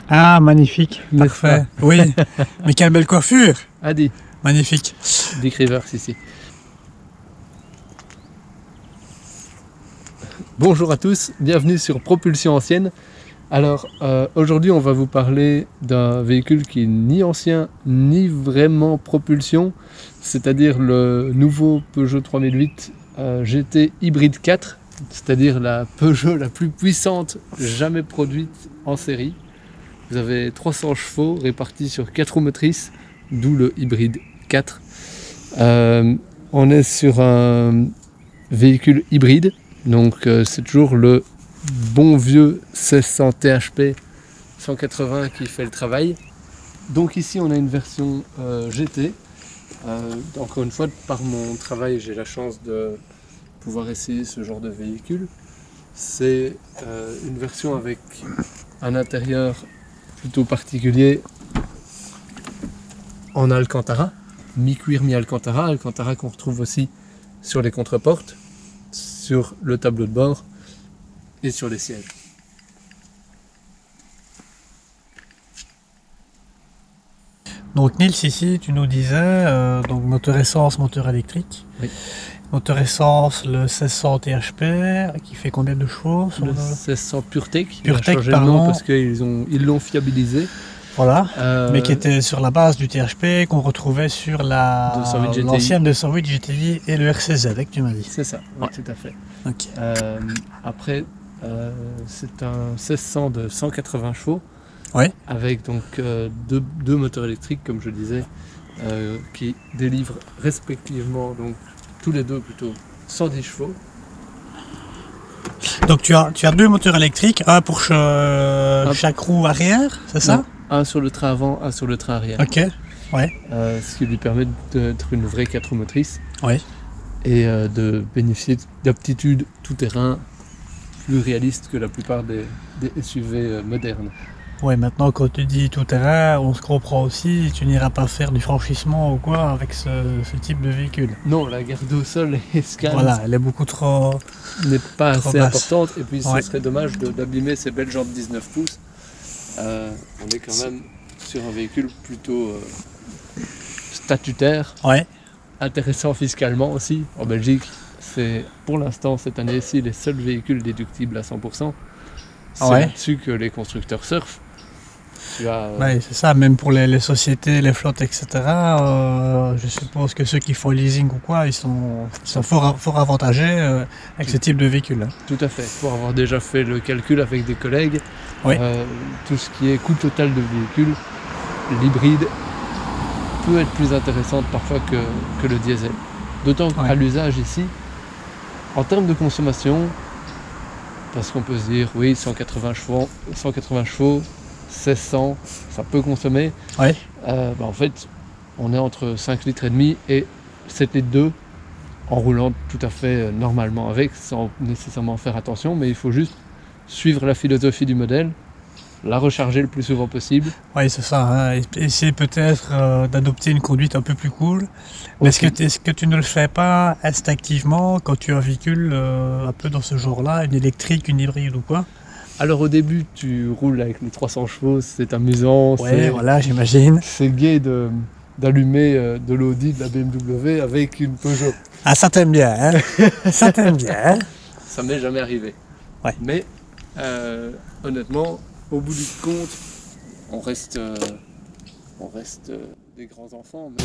Ah, magnifique, parfait. Oui, mais quelle belle coiffure. Adi, Magnifique. Dick Rivers ici. Bonjour à tous, bienvenue sur Propulsion Ancienne. Alors aujourd'hui on va vous parler d'un véhicule qui est ni ancien ni vraiment propulsion, c'est-à-dire le nouveau Peugeot 3008 GT Hybride 4, c'est-à-dire la Peugeot la plus puissante jamais produite en série. Vous avez 300 chevaux répartis sur 4 roues motrices, d'où le Hybride 4. On est sur un véhicule hybride, donc c'est toujours le bon vieux 1600 THP 180 qui fait le travail. Donc ici on a une version GT. Encore une fois, par mon travail, j'ai la chance de pouvoir essayer ce genre de véhicule. C'est une version avec un intérieur plutôt particulier en Alcantara, mi-cuir, mi-Alcantara, Alcantara qu'on retrouve aussi sur les contreportes, sur le tableau de bord et sur les sièges. Donc Nils, ici tu nous disais, donc moteur essence, moteur électrique. Oui. Moteur essence, le 1600 THP, qui fait combien de chevaux sur Le 1600 PureTech, il a PureTech, changé de nom pardon. parce qu'ils l'ont fiabilisé. Voilà, mais qui Euh, était sur la base du THP qu'on retrouvait sur 208 GTI. l'ancienne 208 GTI et le RCZ que tu m'as dit. C'est ça, oui, Ouais. tout à fait. Ok. Après, c'est un 1600 de 180 chevaux. Ouais. Avec donc deux moteurs électriques, comme je disais, qui délivrent respectivement, donc tous les deux plutôt, 110 chevaux. Donc tu as deux moteurs électriques, un pour chaque roue arrière, c'est ça? Non, un sur le train avant, un sur le train arrière. Ok. Ouais. Ce qui lui permet d'être une vraie 4 roues motrices Ouais. et de bénéficier d'aptitudes tout-terrain plus réalistes que la plupart des SUV modernes. Ouais, maintenant quand tu dis tout terrain, on se comprend aussi, tu n'iras pas faire du franchissement ou quoi avec ce type de véhicule. Non, la garde au sol et scan Voilà, elle est beaucoup trop... n'est pas Trop assez basse. importante, et puis Ouais. ce serait dommage d'abîmer ces belles jambes 19 pouces. On est quand même sur un véhicule plutôt statutaire, Ouais. intéressant fiscalement aussi. En Belgique, c'est pour l'instant cette année-ci les seuls véhicules déductibles à 100%. C'est Ouais. là-dessus que les constructeurs surfent. Tu as, Ouais, c'est ça, même pour les sociétés, les flottes, etc. Je suppose que ceux qui font leasing ou quoi, ils sont fort avantagés avec ce type de véhicule. Hein. Tout à fait. Pour avoir déjà fait le calcul avec des collègues, Oui. tout ce qui est coût total de véhicule, l'hybride peut être plus intéressante parfois que le diesel. D'autant qu'à Ouais. l'usage ici, en termes de consommation, parce qu'on peut se dire oui, 180 chevaux, 1600, ça peut consommer. Ouais. En fait, on est entre 5 litres et demi et 7 litres 2 en roulant tout à fait normalement avec, sans nécessairement faire attention, mais il faut juste suivre la philosophie du modèle, la recharger le plus souvent possible. Oui, c'est ça. Hein. Essayer peut-être d'adopter une conduite un peu plus cool. Mais est-ce que tu ne le fais pas instinctivement quand tu as un véhicule un peu dans ce genre-là, une électrique, une hybride ou quoi? Alors au début, tu roules avec les 300 chevaux, c'est amusant, Ouais, voilà, j'imagine. c'est gai d'allumer de l'Audi, de la BMW avec une Peugeot. Ah, ça t'aime bien, hein? Ça t'aime bien, hein? Ça m'est jamais arrivé. Ouais. Mais honnêtement, au bout du compte, on reste des grands enfants. Mais...